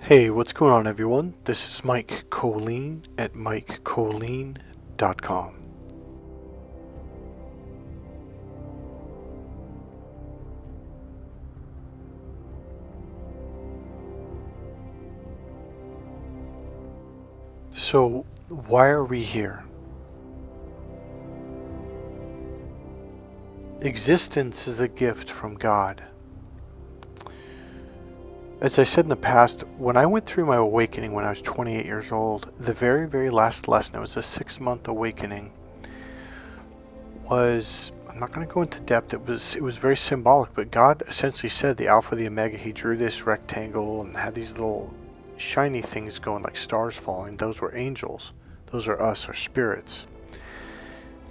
Hey, what's going on, everyone? This is Mike Kollin at MikeKollin.com. So, why are we here? Existence is a gift from God. As I said in the past, when I went through my awakening when I was 28 years old, the very last lesson, it was a 6-month awakening, was, I'm not going to go into depth, it was very symbolic, but God essentially said the Alpha, the Omega. He drew this rectangle and had these little shiny things going like stars falling. Those were angels. Those are us, our spirits.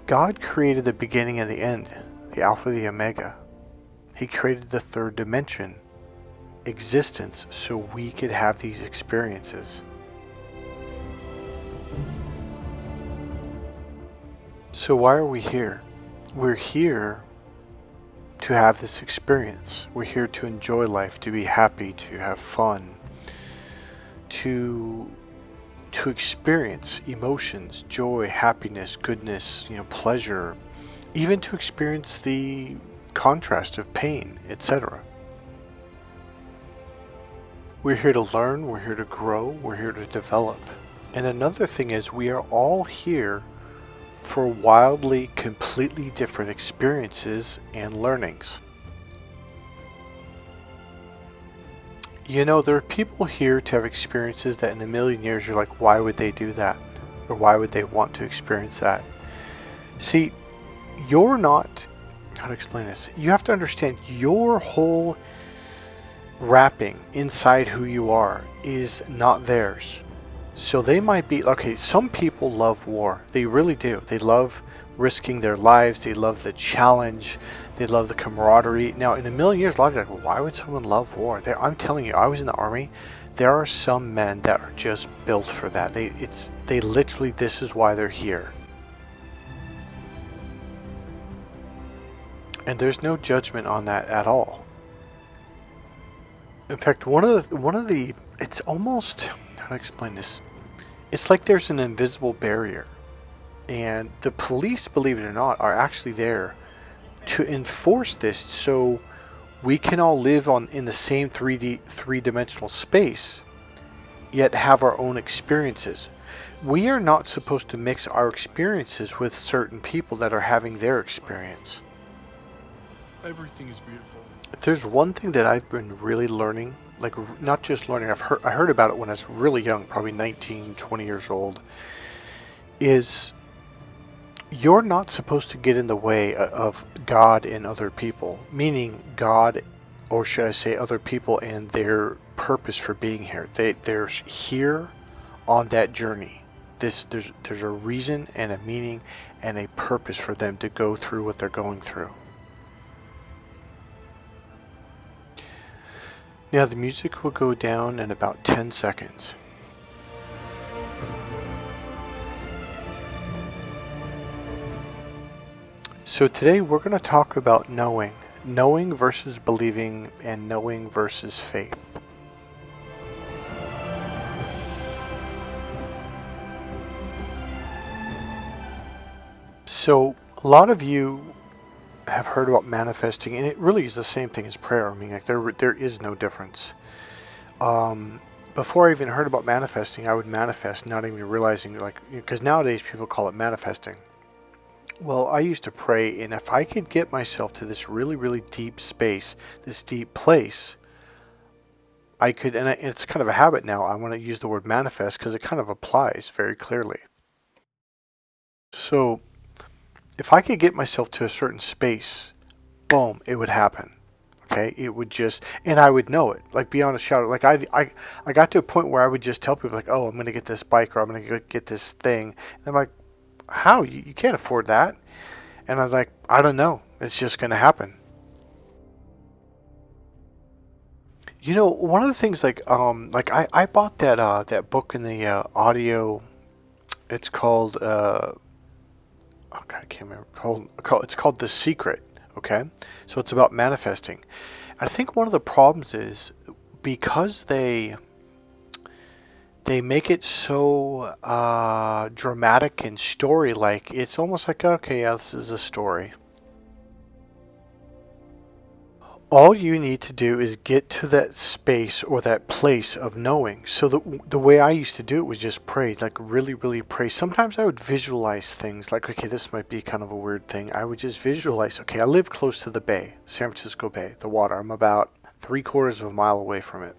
God created the beginning and the end, the Alpha, the Omega. He created the third dimension, existence, so we could have these experiences. So why are we here? We're here to have this experience. We're here to enjoy life, to be happy, to have fun, to experience emotions, joy, happiness, goodness, pleasure, even to experience the contrast of pain, etc. We're here to learn, we're here to grow, we're here to develop. And another thing is, we are all here for wildly, completely different experiences and learnings. There are people here to have experiences that in a million years you're like, why would they do that? Or why would they want to experience that? See, you're not, how to explain this? You have to understand your whole wrapping inside who you are is not theirs. So they might be, okay, some people love war. They really do. They love risking their lives. They love the challenge. They love the camaraderie. Now, in a million years, a lot of people are like, well, why would someone love war? I'm telling you, I was in the army. There are some men that are just built for that. They literally, this is why they're here. And there's no judgment on that at all. In fact, one of the it's almost, how to explain this? It's like there's an invisible barrier, and the police, believe it or not, are actually there to enforce this, so we can all live in the same three-dimensional space, yet have our own experiences. We are not supposed to mix our experiences with certain people that are having their experience. Everything is beautiful. If there's one thing that I've been really learning, like not just learning, I heard about it when I was really young, probably 19, 20 years old, is you're not supposed to get in the way of God and other people, meaning God, or should I say other people and their purpose for being here. They're here on that journey. There's a reason and a meaning and a purpose for them to go through what they're going through. Now the music will go down in about 10 seconds. So today we're going to talk about knowing. Knowing versus believing, and knowing versus faith. So a lot of you have heard about manifesting, and it really is the same thing as prayer. I mean, like there is no difference. Before I even heard about manifesting, I would manifest, not even realizing, because nowadays people call it manifesting. Well, I used to pray, and if I could get myself to this really deep space, this deep place, I could, and it's kind of a habit now. I want to use the word manifest because it kind of applies very clearly. So if I could get myself to a certain space, boom, it would happen. Okay, it would just, and I would know it, like beyond a shadow. Like I got to a point where I would just tell people, like, oh, I'm going to get this bike, or I'm going to get this thing. And I'm like, how? You can't afford that. And I was like, I don't know. It's just going to happen. One of the things, I bought that book in the audio. It's called I can't remember. It's called The Secret. Okay, so it's about manifesting. I think one of the problems is because they they make it so dramatic and story-like. It's almost like, okay, yeah, this is a story. All you need to do is get to that space or that place of knowing. So the way I used to do it was just pray, like really, really pray. Sometimes I would visualize things like, okay, this might be kind of a weird thing. I would just visualize, okay, I live close to the bay, San Francisco Bay, the water. I'm about 3/4 of a mile away from it.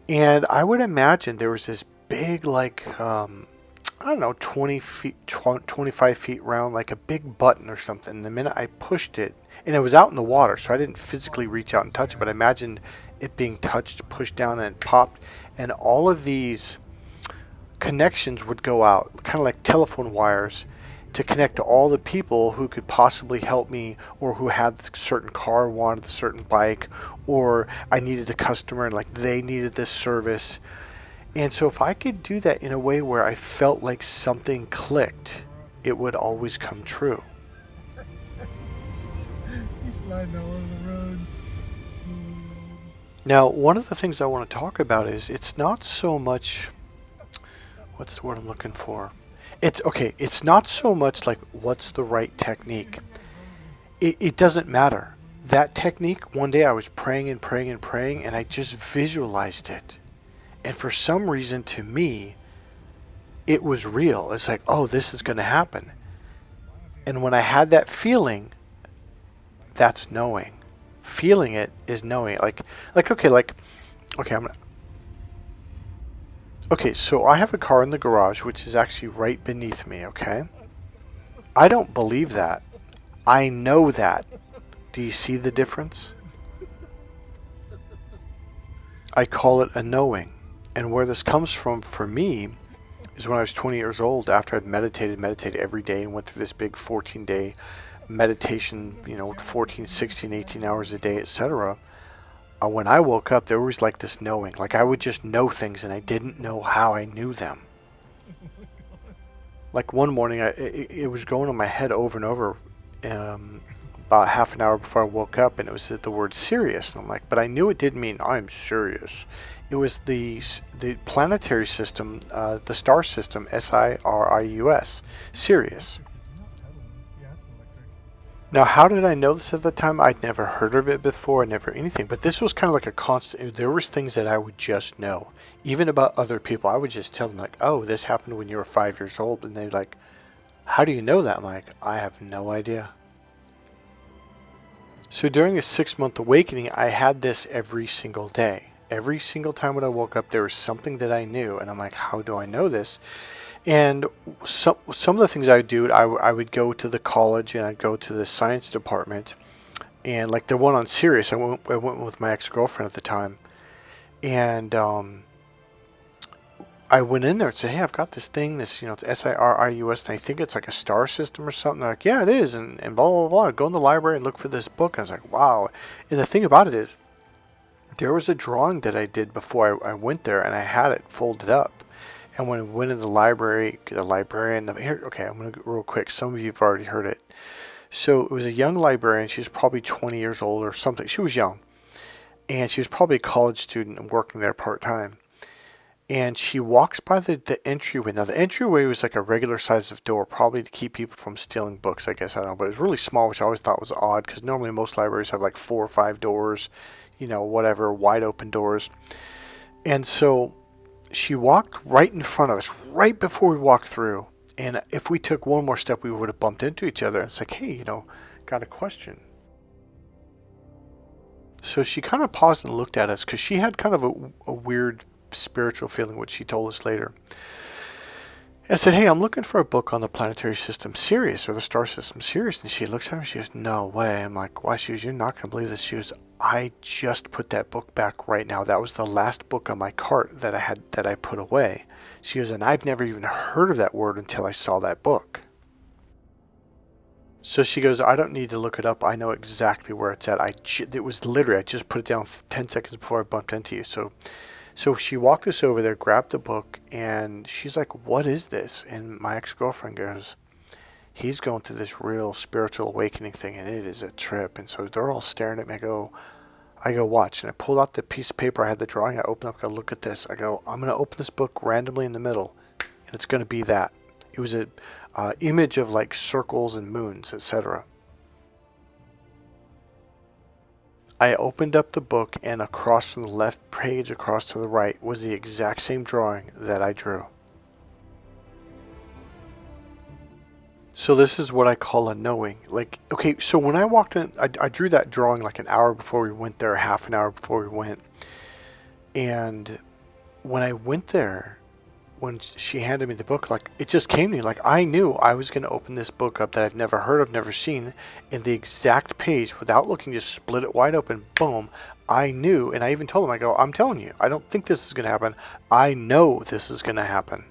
And I would imagine there was this big, like, I don't know, 20 feet, 25 feet round, like a big button or something. The minute I pushed it, and it was out in the water, so I didn't physically reach out and touch it, but I imagined it being touched, pushed down, and it popped, and all of these connections would go out, kind of like telephone wires, to connect to all the people who could possibly help me, or who had a certain car, wanted a certain bike, or I needed a customer and like they needed this service. And so if I could do that in a way where I felt like something clicked, it would always come true. He's sliding all over the road. Now, one of the things I want to talk about is it's not so much, what's the word I'm looking for? It's not so much like what's the right technique. It doesn't matter. That technique, one day I was praying and praying and praying, and I just visualized it. And for some reason, to me, it was real. It's like, oh, this is going to happen. And when I had that feeling, that's knowing. Feeling it is knowing. Okay, so I have a car in the garage, which is actually right beneath me, okay? I don't believe that. I know that. Do you see the difference? I call it a knowing. And where this comes from for me is when I was 20 years old, after I'd meditated every day and went through this big 14-day meditation, 14, 16, 18 hours a day, etc. When I woke up, there was like this knowing. Like I would just know things and I didn't know how I knew them. Like one morning, it was going in my head over and over about half an hour before I woke up, and it was the word serious. And I'm like, but I knew it didn't mean I'm serious. It was the planetary system, the star system, Sirius, Sirius. Now, how did I know this at the time? I'd never heard of it before, never anything. But this was kind of like a constant. There was things that I would just know, even about other people. I would just tell them like, "Oh, this happened when you were 5 years old," and they're like, "How do you know that?" I'm like, "I have no idea." So during a 6-month awakening, I had this every single day. Every single time when I woke up, there was something that I knew, and I'm like, "How do I know this?" And some of the things I would do, I would go to the college and I'd go to the science department, and like the one on Sirius, I went with my ex-girlfriend at the time, and I went in there and said, "Hey, I've got this thing, it's Sirius, and I think it's like a star system or something." They're like, "Yeah, it is," and blah blah blah. Go in the library and look for this book. I was like, "Wow!" And the thing about it is, there was a drawing that I did before I went there, and I had it folded up. And when I went in the library, the librarian, here, okay, I'm going to go real quick. Some of you have already heard it. So it was a young librarian. She was probably 20 years old or something. She was young. And she was probably a college student and working there part-time. And she walks by the entryway. Now, the entryway was like a regular size of door, probably to keep people from stealing books, I guess. I don't know. But it was really small, which I always thought was odd, because normally most libraries have like 4 or 5 doors, whatever, wide open doors. And so she walked right in front of us, right before we walked through. And if we took one more step, we would have bumped into each other. It's like, "Hey, got a question." So she kind of paused and looked at us because she had kind of a weird spiritual feeling, which she told us later. And I said, "Hey, I'm looking for a book on the planetary system Sirius, or the star system Sirius." And she looks at me and she goes, "No way." I'm like, "Why?" She goes, "You're not going to believe this." She goes, "I just put that book back right now. That was the last book on my cart that I put away." She goes, "And I've never even heard of that word until I saw that book." So she goes, "I don't need to look it up. I know exactly where it's at. It was literally, I just put it down 10 seconds before I bumped into you." So she walked us over there, grabbed the book, and she's like, "What is this?" And my ex-girlfriend goes, "He's going through this real spiritual awakening thing, and it is a trip." And so they're all staring at me. I go, I go, watch. And I pulled out the piece of paper I had the drawing. I opened up, I go, look at this. I go, I'm going to open this book randomly in the middle, and it's going to be that. It was a image of like circles and moons, etc. I opened up the book, and across from the left page across to the right was the exact same drawing that I drew. So this is what I call a knowing. Like, okay, so when I walked in, I drew that drawing like an hour before we went there, half an hour before we went. And when I went there, when she handed me the book, like, it just came to me. Like, I knew I was going to open this book up that I've never heard of, never seen, in the exact page, without looking, just split it wide open, boom. I knew, and I even told him, I go, I'm telling you, I don't think this is going to happen. I know this is going to happen.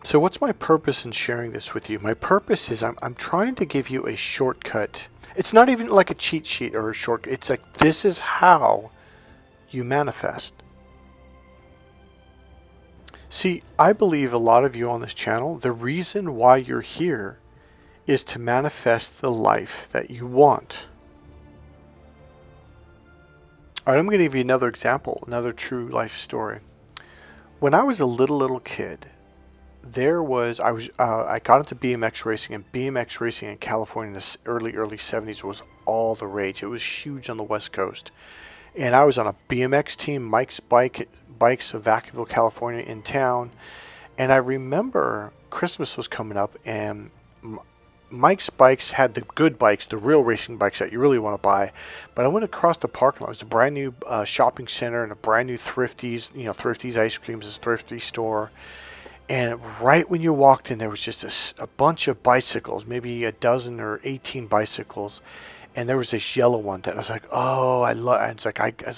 So what's my purpose in sharing this with you? My purpose is I'm trying to give you a shortcut. It's not even like a cheat sheet or a shortcut. It's like, this is how you manifest. See, I believe a lot of you on this channel, the reason why you're here is to manifest the life that you want. All right, I'm going to give you another example, another true life story. When I was a little kid, I got into BMX racing, and BMX racing in California in the early 70s was all the rage. It was huge on the West Coast. And I was on a BMX team, Mike's Bikes of Vacaville, California, in town. And I remember Christmas was coming up, and Mike's Bikes had the good bikes, the real racing bikes that you really want to buy. But I went across the parking lot. It was a brand new shopping center and a brand new Thrifties, Thrifties Ice Creams, a thrifty store. And right when you walked in, there was just a bunch of bicycles, maybe a dozen or 18 bicycles. And there was this yellow one that I was like, oh, I was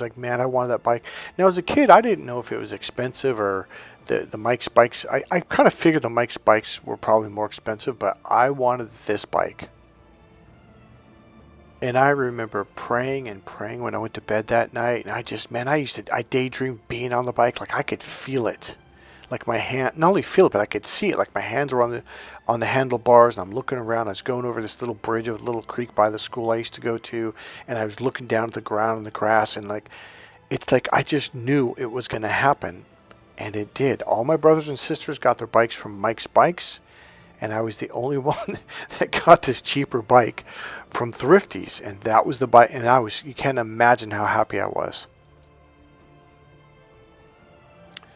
like, man, I wanted that bike. Now, as a kid, I didn't know if it was expensive or the Mike's bikes. I kind of figured the Mike's bikes were probably more expensive, but I wanted this bike. And I remember praying and praying when I went to bed that night. And I daydreamed being on the bike. Like, I could feel it. Like my hand, not only feel it, but I could see it. Like my hands were on the handlebars, and I'm looking around. I was going over this little bridge of a little creek by the school I used to go to, and I was looking down at the ground and the grass, and it's like I just knew it was going to happen, and it did. All my brothers and sisters got their bikes from Mike's Bikes, and I was the only one that got this cheaper bike from Thrifties, and that was the bike. And you can't imagine how happy I was.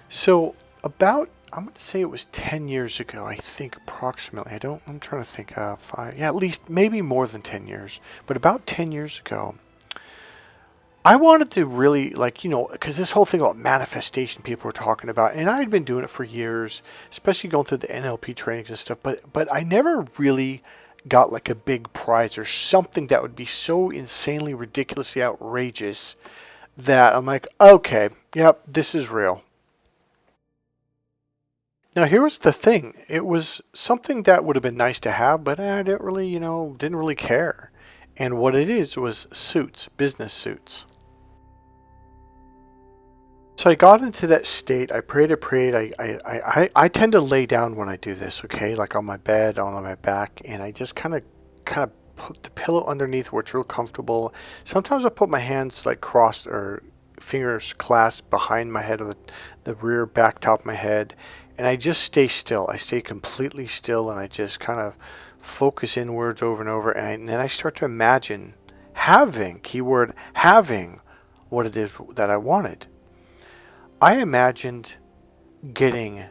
So I'm going to say it was 10 years ago, I think, approximately. I'm trying to think, at least, maybe more than 10 years. But about 10 years ago, I wanted to really, because this whole thing about manifestation people were talking about, and I had been doing it for years, especially going through the NLP trainings and stuff, but I never really got like a big prize or something that would be so insanely, ridiculously outrageous that I'm like, okay, yep, this is real. Now, here was the thing. It was something that would have been nice to have, but I didn't really care. And what it is was suits, business suits. So I got into that state. I prayed. I tend to lay down when I do this, okay? Like on my bed, on my back, and I just kind of put the pillow underneath where it's real comfortable. Sometimes I put my hands like crossed or fingers clasped behind my head or the rear back top of my head. And I just stay still. I stay completely still, and I just kind of focus inwards over and over. And then I start to imagine having what it is that I wanted. I imagined getting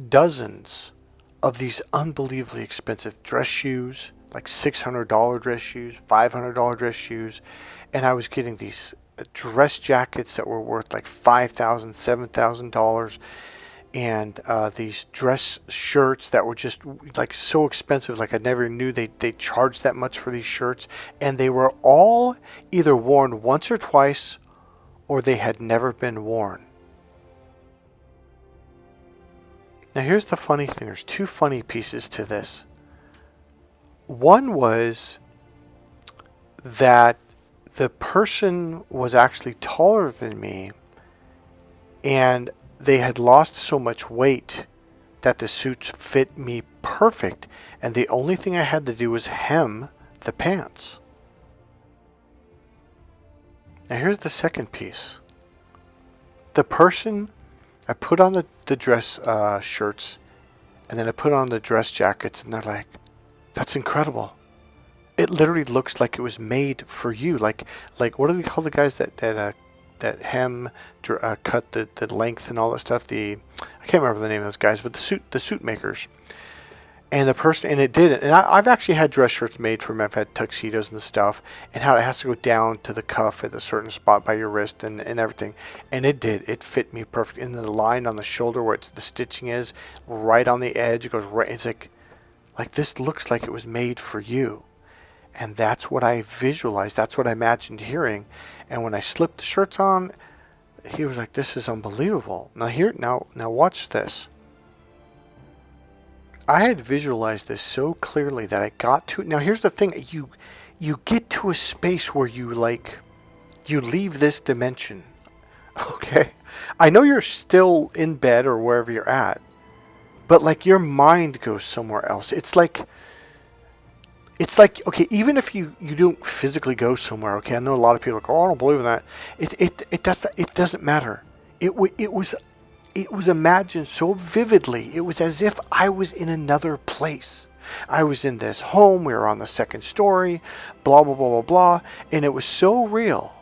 dozens of these unbelievably expensive dress shoes, like $600 dress shoes, $500 dress shoes. And I was getting these dress jackets that were worth like $5,000, $7,000. And these dress shirts that were just like so expensive, like I never knew they charged that much for these shirts, and they were all either worn once or twice, or they had never been worn. Now here's the funny thing. There's two funny pieces to this. One was that the person was actually taller than me, and they had lost so much weight that the suits fit me perfect, and the only thing I had to do was hem the pants. Now here's the second piece. The person, I put on the dress shirts, and then I put on the dress jackets, and they're like, that's incredible. It literally looks like it was made for you. Like what do they call the guys that hem, cut the length and all that stuff? I can't remember the name of those guys, but the suit makers. And the person, and it didn't. And I've actually had dress shirts made for men. I've had tuxedos and stuff, and how it has to go down to the cuff at a certain spot by your wrist and everything. And it did. It fit me perfect. And the line on the shoulder where the stitching is, right on the edge, it goes right. It's like this looks like it was made for you. And that's what I visualized. That's what I imagined hearing. And when I slipped the shirts on, he was like, this is unbelievable. Now watch this. I had visualized this so clearly that I got to. Now here's the thing: you get to a space where you leave this dimension. Okay, I know you're still in bed or wherever you're at, but your mind goes somewhere else. It's like okay, even if you don't physically go somewhere. Okay, I know a lot of people are like, oh, I don't believe in that. It doesn't matter. It was imagined so vividly. It was as if I was in another place. I was in this home. We were on the second story, blah, blah, blah, blah, blah. And it was so real.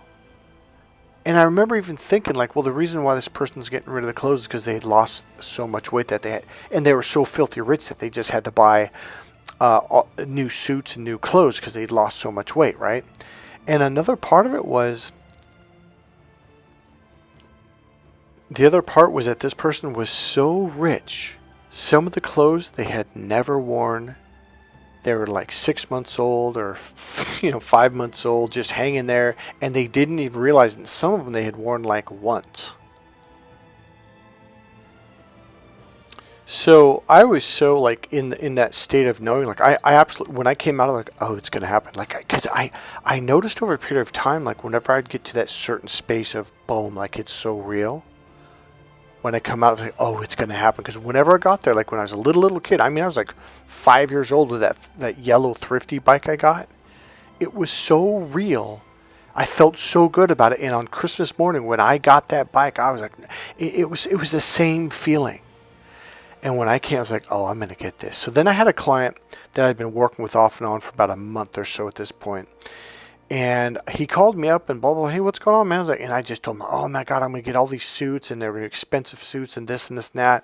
And I remember even thinking, well, the reason why this person's getting rid of the clothes is because they had lost so much weight that and they were so filthy rich that they just had to buy new suits and new clothes because they'd lost so much weight, right? And another part of it was, that this person was so rich. Some of the clothes they had never worn. They were 6 months old or 5 months old, just hanging there, and they didn't even realize it. Some of them they had worn once. So I was so in that state of knowing, I absolutely, when I came out of oh, it's going to happen. Because I noticed over a period of time, whenever I'd get to that certain space of boom, it's so real. When I come out, I was oh, it's going to happen. Because whenever I got there, when I was a little kid, I was 5 years old with that yellow thrifty bike I got. It was so real. I felt so good about it. And on Christmas morning, when I got that bike, I was it was the same feeling. And when I came, I was oh, I'm going to get this. So then I had a client that I'd been working with off and on for about a month or so at this point. And he called me up and blah, blah, hey, what's going on, man? I was and I just told him, oh my God, I'm going to get all these suits, and they were expensive suits and this and that.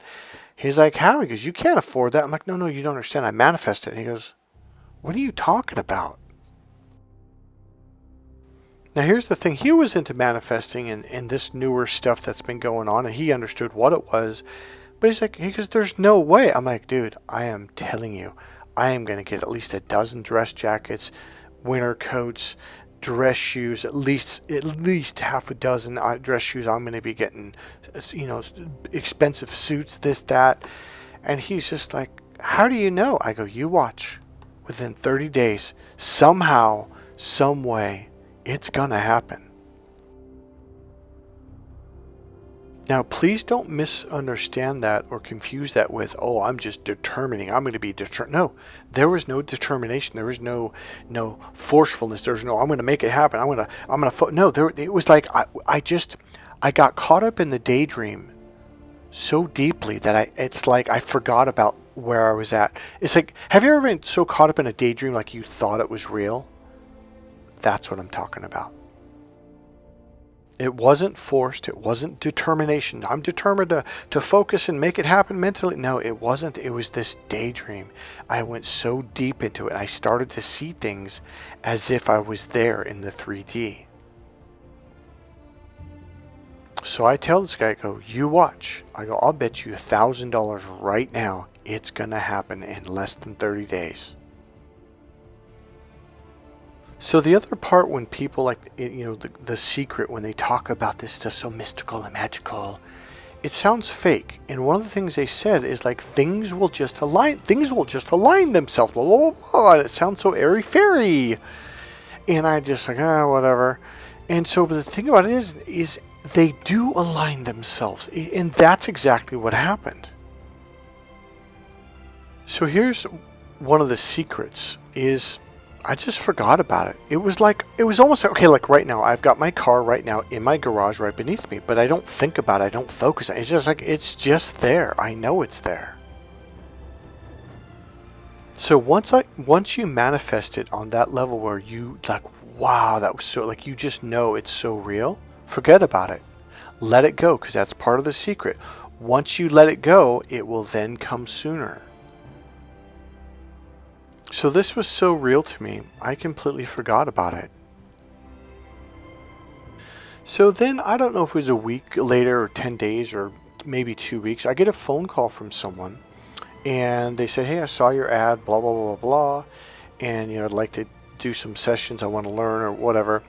He's like, how? He goes, you can't afford that. I'm like, no, you don't understand. I manifested it. And he goes, what are you talking about? Now, here's the thing. He was into manifesting and this newer stuff that's been going on, and he understood what it was. But he goes, there's no way. I'm like, dude, I am telling you, I am going to get at least a dozen dress jackets, winter coats, dress shoes, at least half a dozen dress shoes. I'm going to be getting, expensive suits, this, that. And he's just like, how do you know? I go, you watch. Within 30 days, somehow, some way, it's going to happen. Now, please don't misunderstand that or confuse that with, oh, I'm just determining. I'm going to be determined. No, there was no determination. There was no forcefulness. There's no, I'm going to make it happen. No, it was I got caught up in the daydream so deeply that I forgot about where I was at. It's have you ever been so caught up in a daydream you thought it was real? That's what I'm talking about. It wasn't forced. It wasn't determination. I'm determined to focus and make it happen mentally. No, it wasn't. It was this daydream. I went so deep into it. I started to see things as if I was there in the 3D. So I tell this guy, I go, you watch. I go, I'll bet you $1,000 right now it's going to happen in less than 30 days. So the other part, when people the secret, when they talk about this stuff so mystical and magical, it sounds fake. And one of the things they said is things will just align themselves, blah, blah, blah, blah. It sounds so airy-fairy. And I just whatever. And so the thing about it is they do align themselves. And that's exactly what happened. So here's one of the secrets is, I just forgot about it. It was almost like, okay, like right now, I've got my car right now in my garage right beneath me, but I don't think about it. I don't focus on it. It's just like, it's just there. I know it's there. So once you manifest it on that level where you like, wow, that was so, like, you just know it's so real, forget about it. Let it go, because that's part of the secret. Once you let it go, it will then come sooner. So this was so real to me, I completely forgot about it. So then, I don't know if it was a week later or 10 days or maybe 2 weeks, I get a phone call from someone. And they said, hey, I saw your ad, blah, blah, blah, blah, and, I'd like to do some sessions. I want to learn or whatever.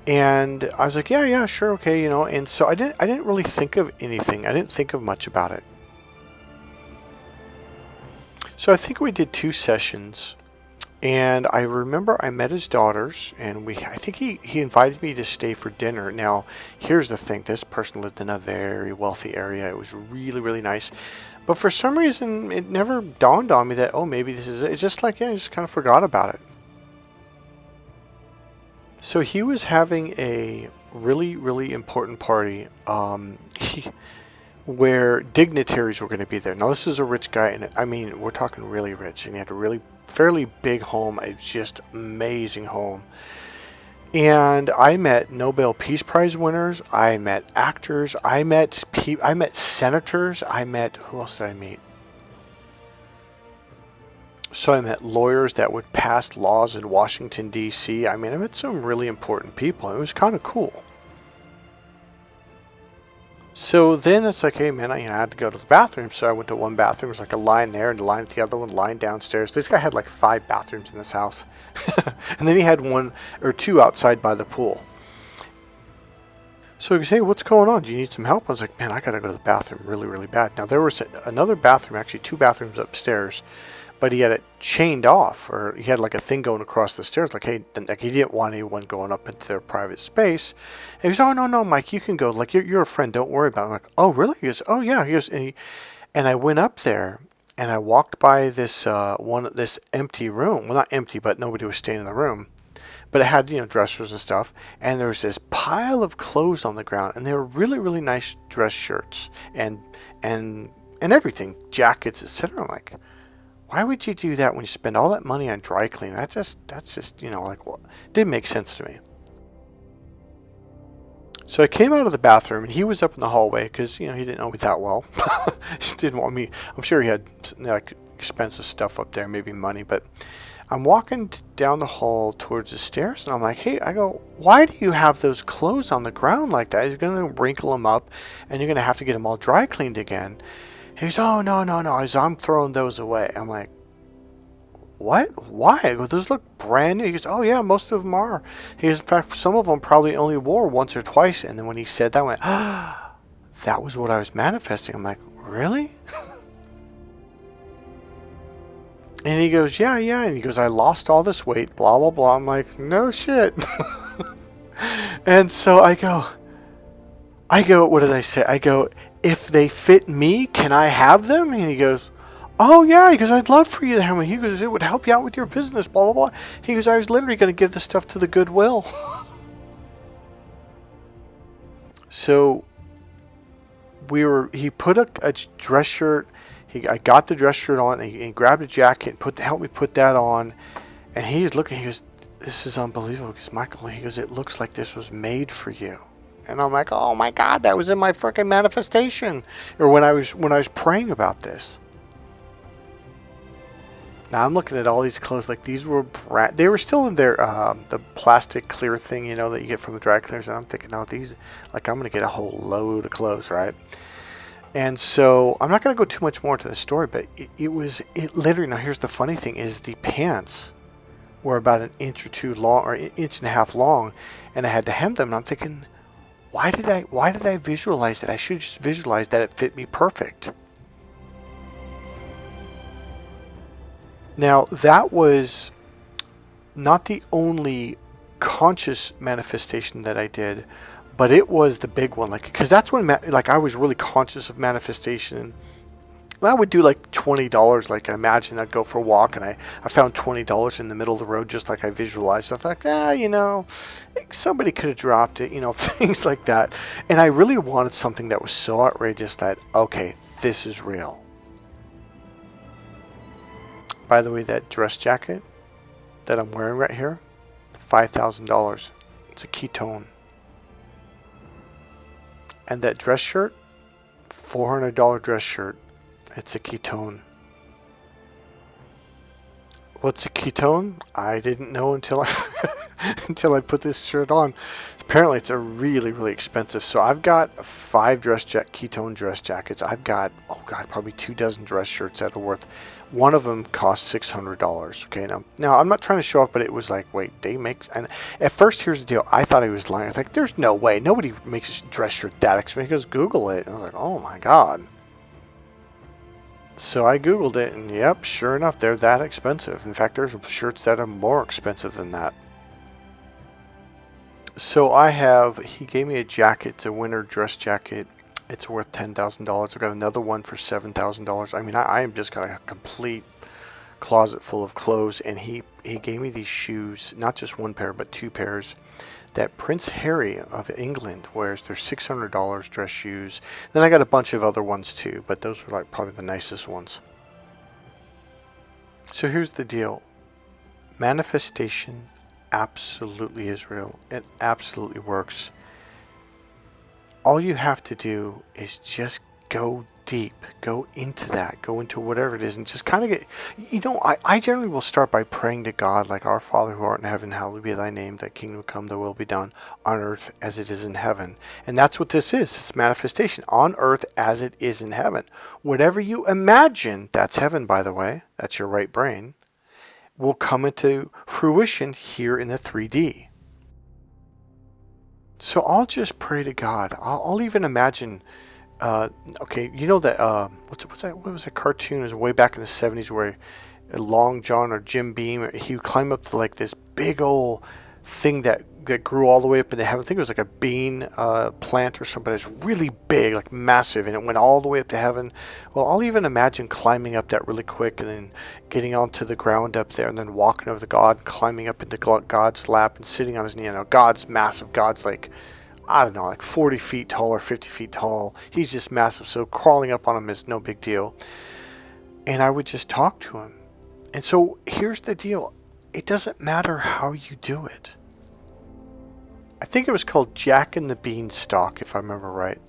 And I was like, yeah, sure, okay, And so I didn't really think of anything. I didn't think of much about it. So I think we did 2 sessions. And I remember I met his daughters, and I think he invited me to stay for dinner. Now, here's the thing. This person lived in a very wealthy area. It was really, really nice. But for some reason, it never dawned on me that, oh, maybe this is it. It's just like, I just kind of forgot about it. So he was having a really, really important party where dignitaries were going to be there. Now, this is a rich guy, and I mean, we're talking really rich, and he had a really fairly big home, a just amazing home. And I met Nobel Peace Prize winners, I met actors, I met senators, who else did I meet? So I met lawyers that would pass laws in Washington, D.C. I mean, I met some really important people. It was kind of cool. So then it's like, hey man, I had to go to the bathroom. So I went to one bathroom. There's like a line there and a line at the other one, line downstairs. This guy had like 5 bathrooms in this house. And then he had 1 or 2 outside by the pool. So he goes, hey, what's going on? Do you need some help? I was like, man, I got to go to the bathroom really, really bad. Now there was another bathroom, actually 2 bathrooms upstairs. But he had it chained off, or he had like a thing going across the stairs, like, hey, like he didn't want anyone going up into their private space. And he goes, oh, no, Mike, you can go. Like, you're a friend. Don't worry about it. I'm like, oh, really? He goes, oh, yeah. He goes, and I went up there, and I walked by this empty room. Well, not empty, but nobody was staying in the room. But it had, dressers and stuff. And there was this pile of clothes on the ground, and they were really, really nice dress shirts and everything, jackets, etc. I'm like, why would you do that when you spend all that money on dry cleaning? That's just, like, what? Didn't make sense to me. So I came out of the bathroom, and he was up in the hallway because, he didn't know me that well. He didn't want me. I'm sure he had like expensive stuff up there, maybe money. But I'm walking down the hall towards the stairs, and I'm like, hey, I go, why do you have those clothes on the ground like that? You're going to wrinkle them up, and you're going to have to get them all dry cleaned again. He goes, oh, no. I'm throwing those away. I'm like, what? Why? I go, those look brand new. He goes, oh, yeah, most of them are. He goes, in fact, some of them probably only wore once or twice. And then when he said that, I went, ah, that was what I was manifesting. I'm like, really? And he goes, yeah. And he goes, I lost all this weight, blah, blah, blah. I'm like, no shit. And so I go, what did I say? I go, if they fit me, can I have them? And he goes, oh yeah. He goes, I'd love for you to have them. He goes, it would help you out with your business, blah, blah, blah. He goes, I was literally going to give this stuff to the Goodwill. So he put a dress shirt. I got the dress shirt on, and he grabbed a jacket and helped me put that on. And he's looking, he goes, this is unbelievable. Because Michael, he goes, it looks like this was made for you. And I'm like, oh my God, that was in my freaking manifestation, or when I was praying about this. Now I'm looking at all these clothes, like these were they were still in their the plastic clear thing, that you get from the dry cleaners, and I'm thinking, oh, these, like, I'm gonna get a whole load of clothes, right? And so I'm not gonna go too much more into the story, but it literally, now here's the funny thing, is the pants were about 1 inch or 2 long, or 1.5 inches long, and I had to hem them, and I'm thinking, why did I visualize it? I should just visualize that it fit me perfect. Now, that was not the only conscious manifestation that I did, but it was the big one. Like, because that's when, I was really conscious of manifestation I would do like $20. Like, I imagine I'd go for a walk and I found $20 in the middle of the road, just like I visualized. I thought, somebody could have dropped it, things like that. And I really wanted something that was so outrageous that, okay, this is real. By the way, that dress jacket that I'm wearing right here, $5,000. It's a ketone. And that dress shirt, $400 dress shirt. It's a ketone. What's a ketone? I didn't know until I put this shirt on. Apparently, it's a really, really expensive. So I've got 5 ketone dress jackets. I've got, probably 2 dozen dress shirts that are worth. One of them cost $600. Okay, now I'm not trying to show off, but it was like, wait, they make. And at first, here's the deal. I thought he was lying. I was like, there's no way. Nobody makes a dress shirt that expensive. He goes, Google it. And I was like, oh my god. So I Googled it, and yep, sure enough, they're that expensive. In fact, there's shirts that are more expensive than that. So he gave me a jacket. It's a winter dress jacket. It's worth $10,000. I've got another one for $7,000. I mean, I am just got a complete closet full of clothes, and he gave me these shoes, not just one pair, but 2 pairs, that Prince Harry of England wears. They're $600 dress shoes. Then I got a bunch of other ones too, but those were like probably the nicest ones. So here's the deal. Manifestation absolutely is real. It absolutely works. All you have to do is just go deep, go into that, go into whatever it is, and just kind of get, I generally will start by praying to God, like, Our Father who art in heaven, hallowed be thy name, thy kingdom come, thy will be done on earth as it is in heaven. And that's what this is. It's manifestation on earth as it is in heaven. Whatever you imagine, that's heaven, by the way, that's your right brain, will come into fruition here in the 3D. So I'll just pray to God. I'll even imagine, that what was that cartoon? It was way back in the 70s where Long John or Jim Beam, he would climb up to like this big old thing that grew all the way up into heaven. I think it was like a bean plant or something. It's really big, like massive, and it went all the way up to heaven. Well, I'll even imagine climbing up that really quick and then getting onto the ground up there and then walking over to God, climbing up into God's lap and sitting on his knee. God's massive. God's like, I don't know, like 40 feet tall or 50 feet tall. He's just massive. So crawling up on him is no big deal. And I would just talk to him. And so here's the deal. It doesn't matter how you do it. I think it was called Jack and the Beanstalk, if I remember right.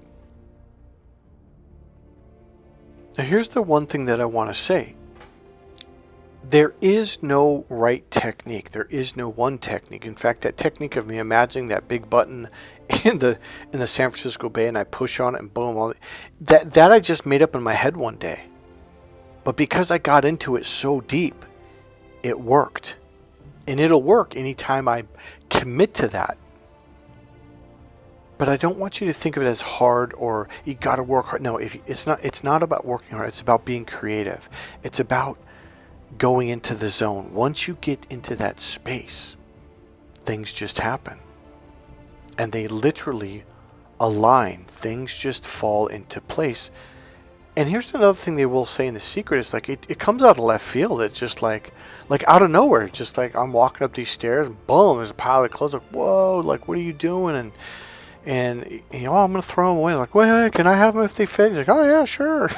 Now here's the one thing that I want to say. There is no right technique. There is no one technique. In fact, that technique of me imagining that big button in the San Francisco Bay and I push on it and boom, that I just made up in my head one day. But because I got into it so deep, it worked. And it'll work anytime I commit to that. But I don't want you to think of it as hard or you got to work hard. No, it's not about working hard. It's about being creative. It's about going into the zone. Once you get into that space, things just happen. And they literally align. Things just fall into place. And here's another thing they will say in The Secret is like it comes out of left field. It's just like out of nowhere. It's just like I'm walking up these stairs and boom, there's a pile of clothes. Like, whoa, like what are you doing? And I'm gonna throw them away. Like, wait, can I have them if they fit? He's like, oh yeah, sure.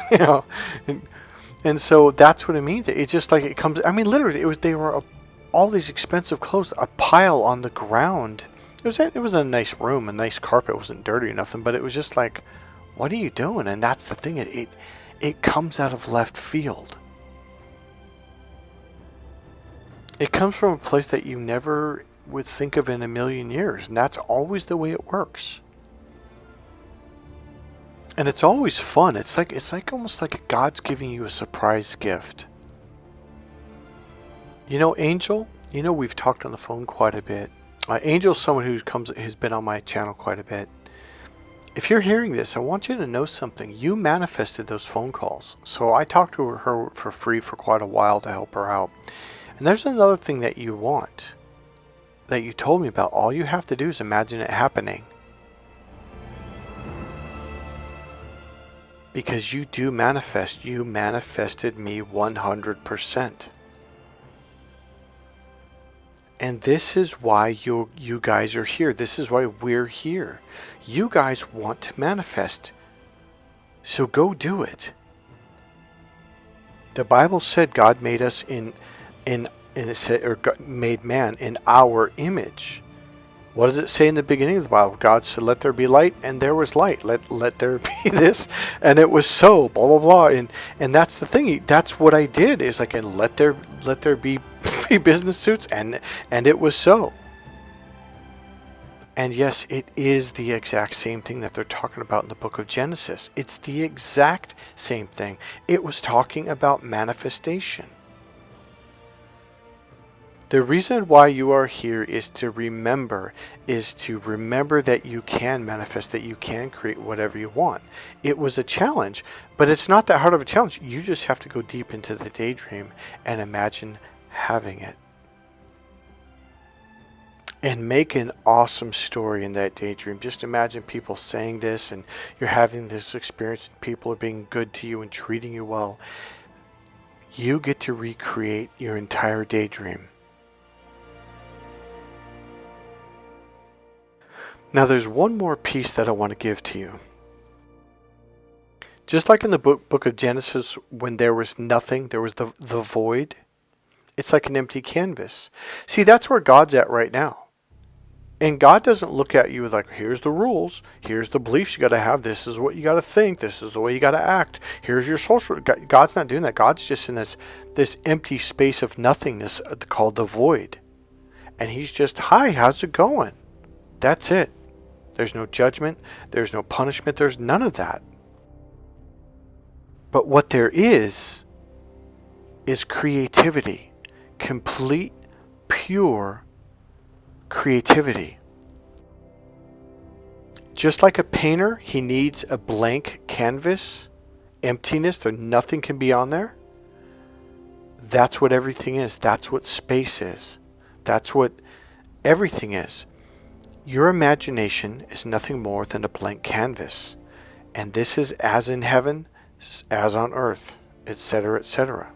And so that's what it means. It's just like it comes. I mean, literally, they were all these expensive clothes, a pile on the ground. It was a nice room, a nice carpet. It wasn't dirty or nothing, but it was just like, what are you doing? And that's the thing. It comes out of left field. It comes from a place that you never would think of in a million years, and that's always the way it works. And it's always fun. It's like almost like God's giving you a surprise gift. Angel, we've talked on the phone quite a bit. Angel's someone who's been on my channel quite a bit. If you're hearing this, I want you to know something. You manifested those phone calls. So I talked to her for free for quite a while to help her out. And there's another thing that you want, that you told me about. All you have to do is imagine it happening. Because you do manifest. You manifested me 100%. And this is why you guys are here. This is why we're here. You guys want to manifest. So go do it. The Bible said God made us in it said, or God made man in our image. What does it say in the beginning of the Bible? God said, "Let there be light," and there was light. Let there be this, and it was so. Blah blah blah. And that's the thing. That's what I did. Is like, and let there be business suits, and it was so. And yes, it is the exact same thing that they're talking about in the book of Genesis. It's the exact same thing. It was talking about manifestation. The reason why you are here is to remember that you can manifest, that you can create whatever you want. It was a challenge, but it's not that hard of a challenge. You just have to go deep into the daydream and imagine having it. And make an awesome story in that daydream. Just imagine people saying this, and you're having this experience, and people are being good to you and treating you well. You get to recreate your entire daydream. Now there's one more piece that I want to give to you. Just like in the book of Genesis, when there was nothing, there was the void. It's like an empty canvas. See, that's where God's at right now. And God doesn't look at you like, here's the rules, here's the beliefs you got to have, this is what you got to think, this is the way you got to act, here's your social. God's not doing that. God's just in this empty space of nothingness called the void. And he's just, hi, how's it going? That's it. There's no judgment, there's no punishment, there's none of that. But what there is creativity. Complete, pure creativity. Just like a painter, he needs a blank canvas, emptiness, there nothing can be on there. That's what everything is. That's what space is. That's what everything is. Your imagination is nothing more than a blank canvas. And this is as in heaven, as on earth, etc., etc.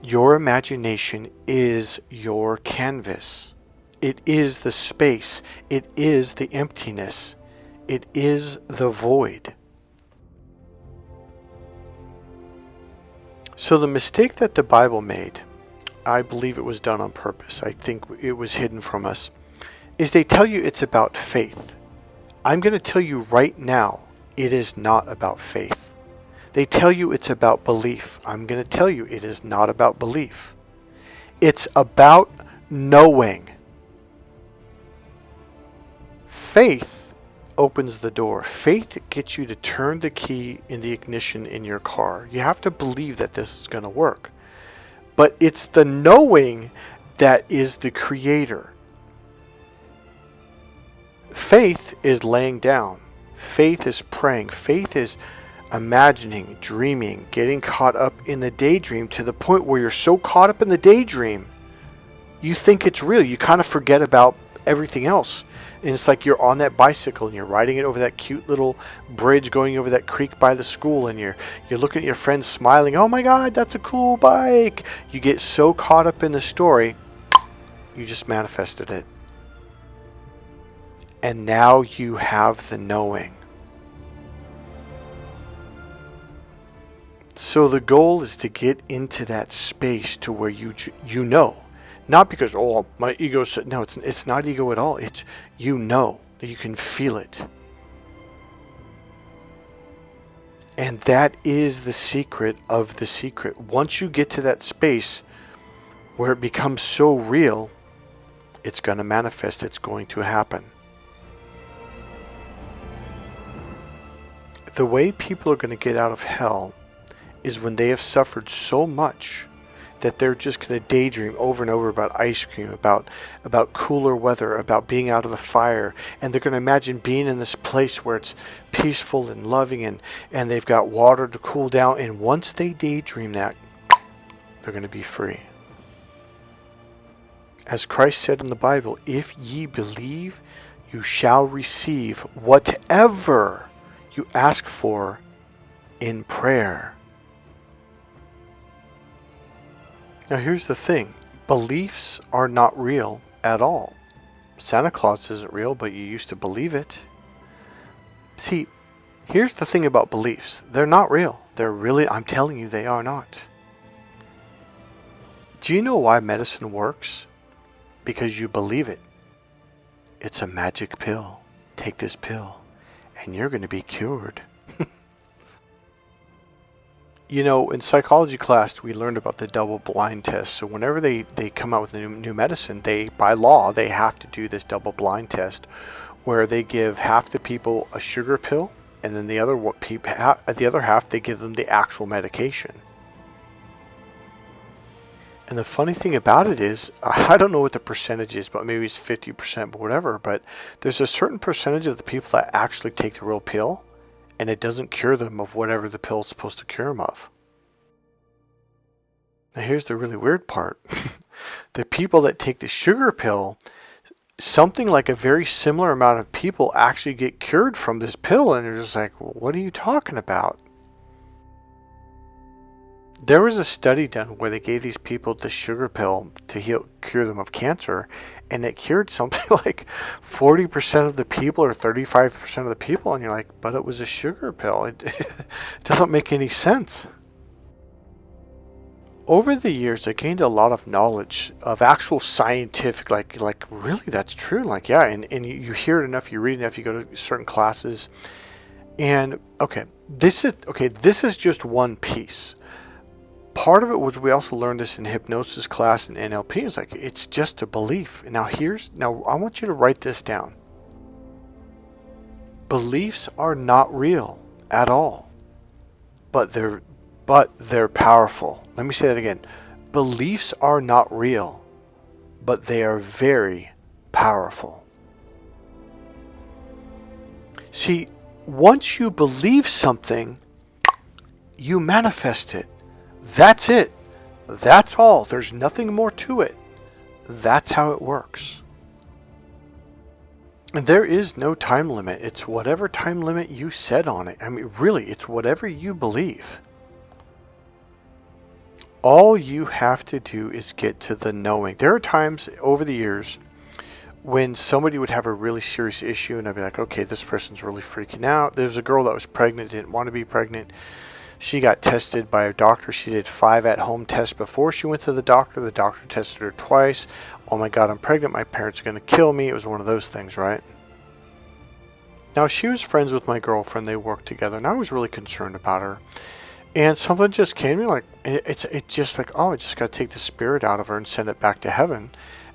Your imagination is your canvas. It is the space. It is the emptiness. It is the void. So the mistake that the Bible made, I believe it was done on purpose. I think it was hidden from us. Is they tell you it's about faith. I'm going to tell you right now, it is not about faith. They tell you it's about belief. I'm going to tell you it is not about belief. It's about knowing. Faith opens the door. Faith gets you to turn the key in the ignition in your car. You have to believe that this is going to work. But it's the knowing that is the creator. Faith is laying down. Faith is praying. Faith is imagining, dreaming, getting caught up in the daydream to the point where you're so caught up in the daydream, you think it's real. You kind of forget about everything else. And it's like you're on that bicycle and you're riding it over that cute little bridge going over that creek by the school, and you're looking at your friends smiling, oh my God, that's a cool bike. You get so caught up in the story, you just manifested it. And now you have the knowing. So the goal is to get into that space to where you know. Not because, oh, my ego said, no, it's not ego at all. It's you know. You can feel it. And that is the secret of the secret. Once you get to that space where it becomes so real, it's going to manifest. It's going to happen. The way people are going to get out of hell is when they have suffered so much that they're just going to daydream over and over about ice cream, about cooler weather, about being out of the fire. And they're going to imagine being in this place where it's peaceful and loving, and they've got water to cool down. And once they daydream that, they're going to be free. As Christ said in the Bible, if ye believe, you shall receive whatever you ask for in prayer. Now here's the thing. Beliefs are not real at all. Santa Claus isn't real, but you used to believe it. See, here's the thing about beliefs. They're not real. I'm telling you, they are not. Do you know why medicine works? Because you believe it. It's a magic pill. Take this pill, and you're going to be cured. You know, in psychology class, we learned about the double-blind test. So whenever they come out with a new medicine, by law, they have to do this double-blind test where they give half the people a sugar pill, and then the other half, they give them the actual medication. And the funny thing about it is, I don't know what the percentage is, but maybe it's 50%, but whatever. But there's a certain percentage of the people that actually take the real pill, and it doesn't cure them of whatever the pill is supposed to cure them of. Now here's the really weird part. The people that take the sugar pill, something like a very similar amount of people actually get cured from this pill, and they're just like, well, what are you talking about? There was a study done where they gave these people the sugar pill to cure them of cancer, and it cured something like 40% of the people or 35% of the people, and you're like, but it was a sugar pill. It doesn't make any sense. Over the years, I gained a lot of knowledge of actual scientific, like really that's true. Like, yeah, and you hear it enough, you read enough, you go to certain classes, and this is just one piece. Part of it was we also learned this in hypnosis class and NLP. It's like, it's just a belief. Now I want you to write this down. Beliefs are not real at all, but they're powerful. Let me say that again. Beliefs are not real, but they are very powerful. See, once you believe something, you manifest it. That's it. That's all. There's nothing more to it. That's how it works. And there is no time limit. It's whatever time limit you set on it. I mean, really, it's whatever you believe. All you have to do is get to the knowing. There are times over the years when somebody would have a really serious issue, and I'd be like, okay, this person's really freaking out. There was a girl that was pregnant, didn't want to be pregnant. She got tested by a doctor. She did 5 at-home tests before she went to the doctor. The doctor tested her twice. Oh my God, I'm pregnant. My parents are going to kill me. It was one of those things, right? Now, she was friends with my girlfriend. They worked together, and I was really concerned about her. And something just came to me, like, it's just like, oh, I just got to take the spirit out of her and send it back to heaven.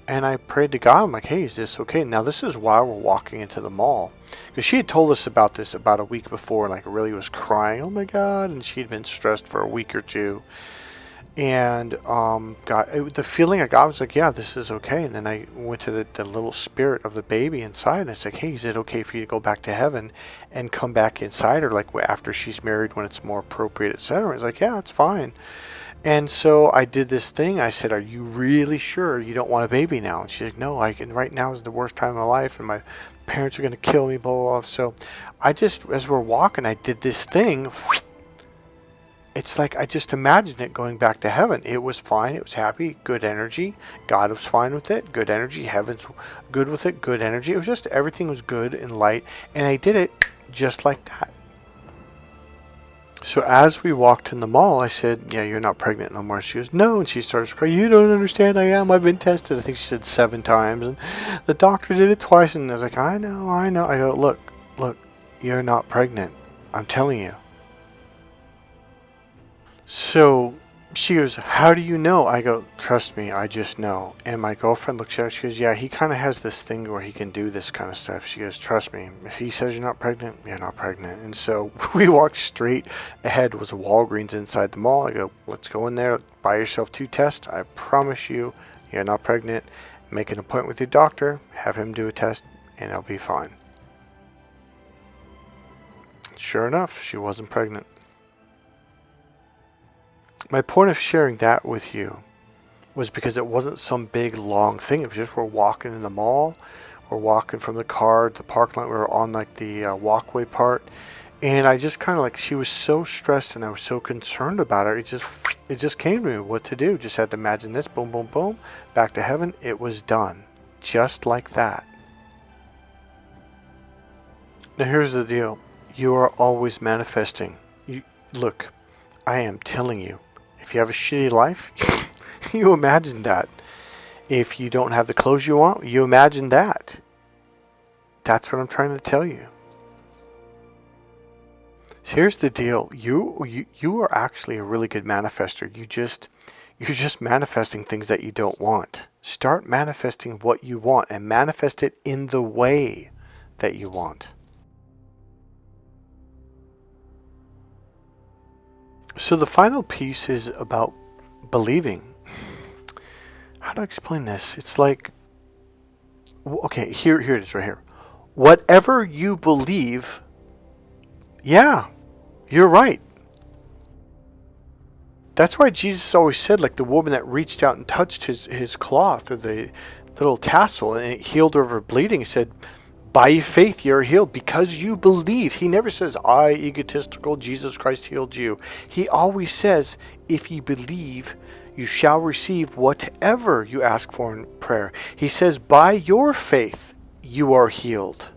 And I prayed to God. I'm like, hey, is this okay? Now, this is why we're walking into the mall. Because she had told us about this about a week before, and like really was crying, oh my God, and she'd been stressed for a week or two. And the feeling I got was like, yeah, this is okay. And then I went to the little spirit of the baby inside, and I said, hey, is it okay for you to go back to heaven and come back inside her, like after she's married, when it's more appropriate, etc.? It's like, yeah, it's fine. And so I did this thing. I said, are you really sure you don't want a baby now? And she's like, no, right now is the worst time of my life, and my parents are going to kill me, blah, blah, blah. So I just, as we're walking, I did this thing. It's like I just imagined it going back to heaven. It was fine. It was happy. Good energy. God was fine with it. Good energy. Heaven's good with it. Good energy. It was just, everything was good and light. And I did it just like that. So as we walked in the mall, I said, yeah, you're not pregnant no more. She goes, no. And she starts crying, you don't understand, I am. I've been tested. I think she said 7 times. And the doctor did it twice. And I was like, I know. I go, look, you're not pregnant. I'm telling you. So she goes, how do you know? I go, trust me, I just know. And my girlfriend looks at her, she goes, yeah, he kind of has this thing where he can do this kind of stuff. She goes, trust me, if he says you're not pregnant, you're not pregnant. And so we walked straight ahead. Was a Walgreens inside the mall. I go, let's go in there, buy yourself 2 tests. I promise you, you're not pregnant. Make an appointment with your doctor, have him do a test, and it'll be fine. Sure enough, she wasn't pregnant. My point of sharing that with you was because it wasn't some big long thing. It was just, we're walking in the mall, we're walking from the car to the parking lot. We were on like the walkway part, And I just kind of like, she was so stressed and I was so concerned about her. It just came to me what to do. Just had to imagine this, boom, boom, boom, back to heaven. It was done. Just like that. Now here's the deal. You are always manifesting. Look, I am telling you, if you have a shitty life, you imagine that. If you don't have the clothes you want, you imagine that. That's what I'm trying to tell you. So here's the deal. You are actually a really good manifester. You're just manifesting things that you don't want. Start manifesting what you want and manifest it in the way that you want. So the final piece is about believing. How do I explain this? It's like, okay, here it is right here. Whatever you believe, yeah, you're right. That's why Jesus always said, like the woman that reached out and touched his cloth or the little tassel and it healed her of her bleeding. He said, by faith you're healed because you believe. He never says, I, egotistical, Jesus Christ healed you. He always says, if you believe, you shall receive whatever you ask for in prayer. He says, by your faith, you are healed.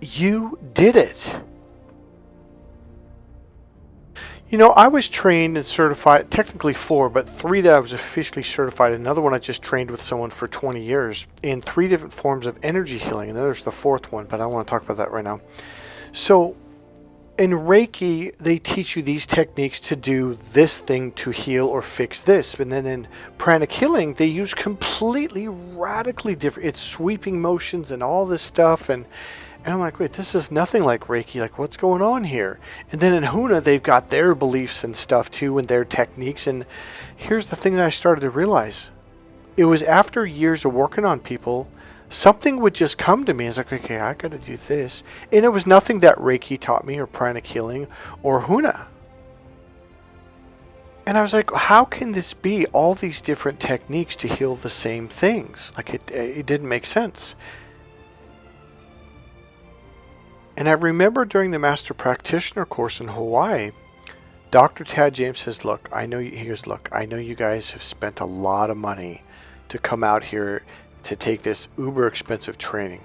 You did it. You know, I was trained and certified, technically 4, but 3 that I was officially certified. Another one I just trained with someone for 20 years in 3 different forms of energy healing. And then there's the 4th one, but I don't want to talk about that right now. So in Reiki, they teach you these techniques to do this thing to heal or fix this. And then in Pranic healing, they use completely radically different. It's sweeping motions and all this stuff. And I'm like, wait, this is nothing like Reiki. Like, what's going on here? And then in Huna, they've got their beliefs and stuff too, and their techniques. And here's the thing that I started to realize. It was after years of working on people, something would just come to me. It's like, okay, I got to do this. And it was nothing that Reiki taught me or Pranic healing or Huna. And I was like, how can this be all these different techniques to heal the same things? Like, it didn't make sense. And I remember during the Master Practitioner course in Hawaii, Dr. Tad James says, look, I know you guys have spent a lot of money to come out here to take this uber expensive training.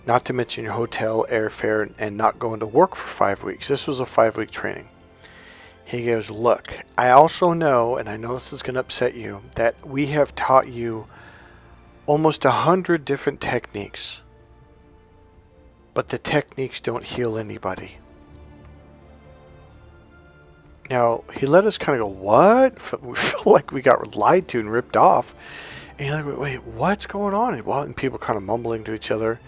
Not to mention your hotel, airfare, and not going to work for 5 weeks. This was a 5-week training. He goes, look, I also know, and I know this is going to upset you, that we have taught you almost 100 different techniques. But the techniques don't heal anybody. Now, he let us kind of go, what? We feel like we got lied to and ripped off. And you're like, wait, what's going on? And people kind of mumbling to each other.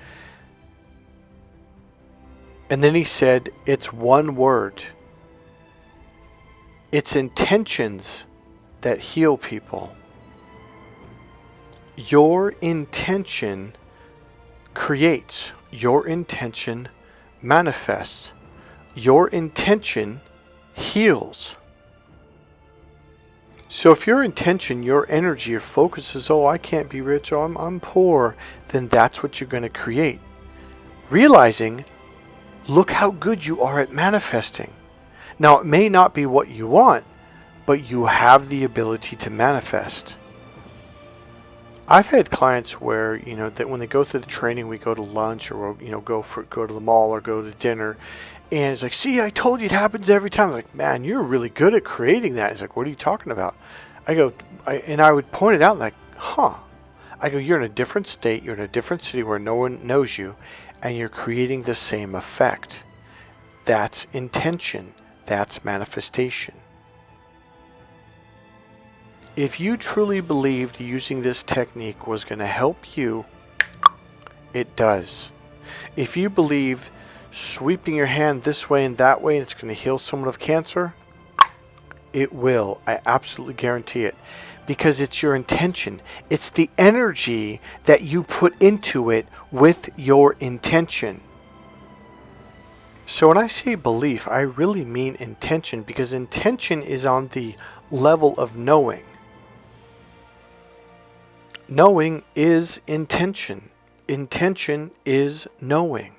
And then he said, it's one word. It's intentions that heal people. Your intention creates. Your intention manifests. Your intention heals. So if your intention, your energy, your focus is, oh, I can't be rich, oh, I'm poor, then that's what you're going to create. Realizing, look how good you are at manifesting. Now, it may not be what you want, but you have the ability to manifest. I've had clients where, that when they go through the training, we go to lunch or, go to the mall or go to dinner. And it's like, see, I told you it happens every time. I'm like, man, you're really good at creating that. He's like, what are you talking about? I go, I would point it out like, I go, you're in a different state. You're in a different city where no one knows you. And you're creating the same effect. That's intention. That's manifestation. If you truly believed using this technique was going to help you, it does. If you believe sweeping your hand this way and that way and it's going to heal someone of cancer, it will. I absolutely guarantee it. Because it's your intention. It's the energy that you put into it with your intention. So when I say belief, I really mean intention, because intention is on the level of knowing. Knowing is intention. Intention is knowing.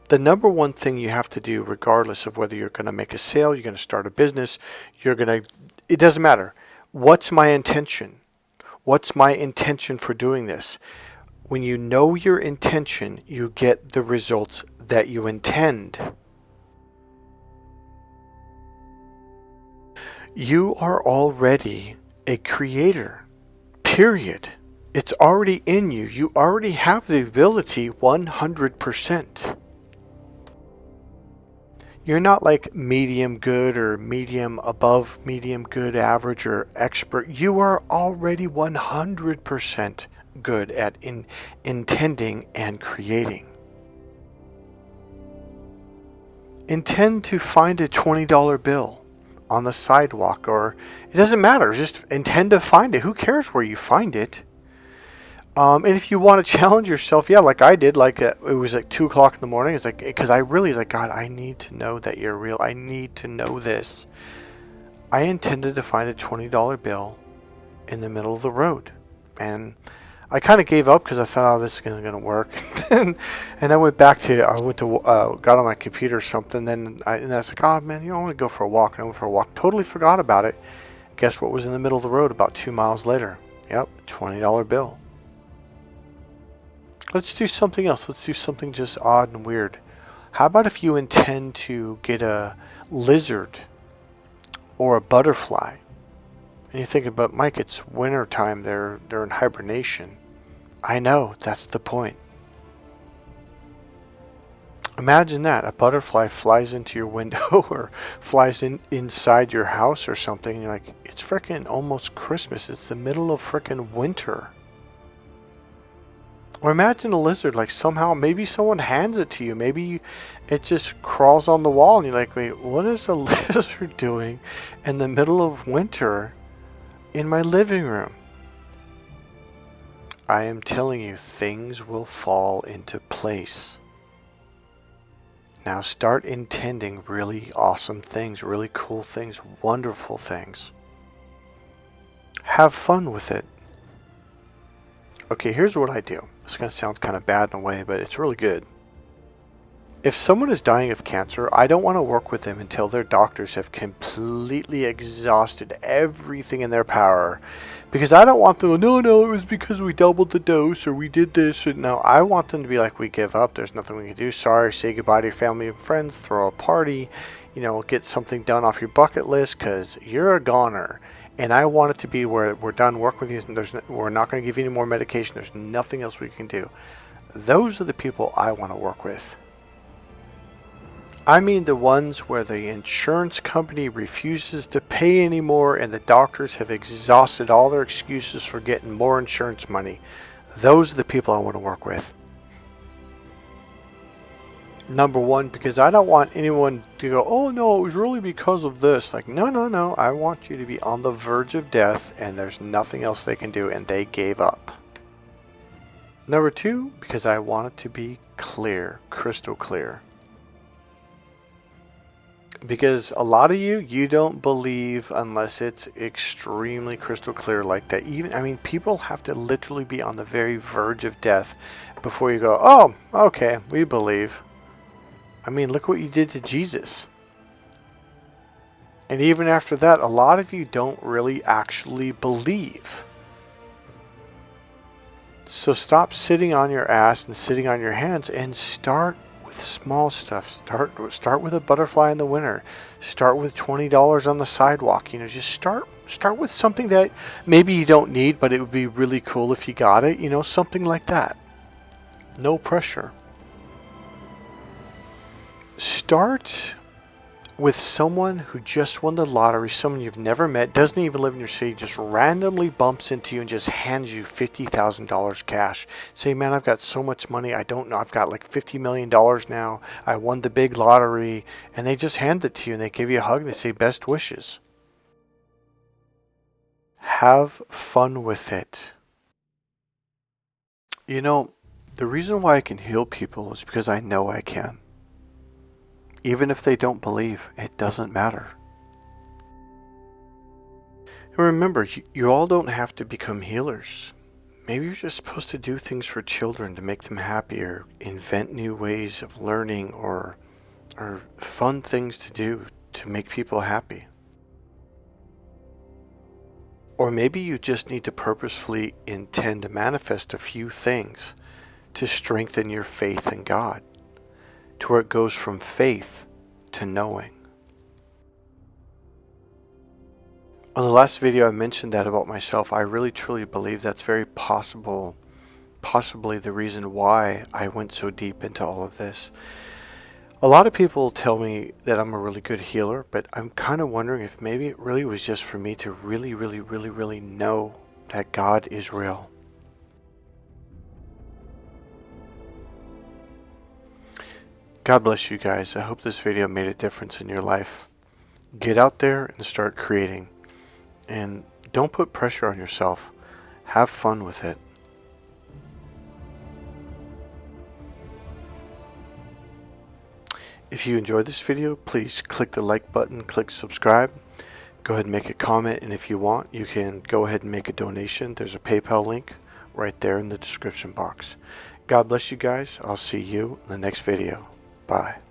The number one thing you have to do, regardless of whether you're going to make a sale, you're going to start a business, it doesn't matter. What's my intention? What's my intention for doing this? When you know your intention, you get the results that you intend. You are already a creator, period. It's already in you. You already have the ability 100%. You're not like medium good or medium above medium good, average or expert. You are already 100% good at intending and creating. Intend to find a $20 bill on the sidewalk, or it doesn't matter, just intend to find it. Who cares where you find it? And if you want to challenge yourself, yeah, like I did, it was like 2 o'clock in the morning. It's like, because I really was like, God, I need to know that you're real. I need to know this. I intended to find a $20 bill in the middle of the road. And I kind of gave up because I thought, oh, this isn't going to work. and I went got on my computer or something. And I was like, oh, man, I want to go for a walk. And I went for a walk. Totally forgot about it. Guess what was in the middle of the road about 2 miles later? Yep, $20 bill. Let's do something else. Let's do something just odd and weird. How about if you intend to get a lizard or a butterfly? And you think about, Mike, it's winter time. They're in hibernation. I know, that's the point. Imagine that. A butterfly flies into your window or flies inside your house or something. And you're like, it's frickin' almost Christmas. It's the middle of frickin' winter. Or imagine a lizard, like somehow, maybe someone hands it to you. Maybe it just crawls on the wall and you're like, wait, what is a lizard doing in the middle of winter in my living room? I am telling you, things will fall into place. Now start intending really awesome things, really cool things, wonderful things. Have fun with it. Okay, here's what I do. It's going to sound kind of bad in a way, but it's really good. If someone is dying of cancer, I don't want to work with them until their doctors have completely exhausted everything in their power. Because I don't want them to go, no, it was because we doubled the dose or we did this. No, I want them to be like, we give up. There's nothing we can do. Sorry, say goodbye to your family and friends. Throw a party. Get something done off your bucket list because you're a goner. And I want it to be where we're done working with you. We're not going to give you any more medication. There's nothing else we can do. Those are the people I want to work with. I mean the ones where the insurance company refuses to pay anymore and the doctors have exhausted all their excuses for getting more insurance money. Those are the people I want to work with. Number one, because I don't want anyone to go, oh no, it was really because of this. Like, no. I want you to be on the verge of death and there's nothing else they can do and they gave up. Number two, because I want it to be clear, crystal clear. Because a lot of you don't believe unless it's extremely crystal clear like that. People have to literally be on the very verge of death before you go, oh, okay, we believe. Look what you did to Jesus. And even after that, a lot of you don't really actually believe. So stop sitting on your ass and sitting on your hands and start with small stuff. Start with a butterfly in the winter. Start with $20 on the sidewalk. Just start with something that maybe you don't need, but it would be really cool if you got it. Something like that. No pressure. Start with someone who just won the lottery, someone you've never met, doesn't even live in your city, just randomly bumps into you and just hands you $50,000 cash. Say, man, I've got so much money, I don't know, I've got like $50 million now, I won the big lottery, and they just hand it to you and they give you a hug and they say, best wishes. Have fun with it. The reason why I can heal people is because I know I can. Even if they don't believe, it doesn't matter. And remember, you all don't have to become healers. Maybe you're just supposed to do things for children to make them happier, invent new ways of learning or fun things to do to make people happy. Or maybe you just need to purposefully intend to manifest a few things to strengthen your faith in God, to where it goes from faith to knowing. On the last video I mentioned that about myself. I really truly believe that's very possibly the reason why I went so deep into all of this. A lot of people tell me that I'm a really good healer, but I'm kind of wondering if maybe it really was just for me to really know that God is real. God bless you guys. I hope this video made a difference in your life. Get out there and start creating. And don't put pressure on yourself. Have fun with it. If you enjoyed this video, please click the like button, click subscribe. Go ahead and make a comment, and if you want, you can go ahead and make a donation. There's a PayPal link right there in the description box. God bless you guys. I'll see you in the next video. Bye.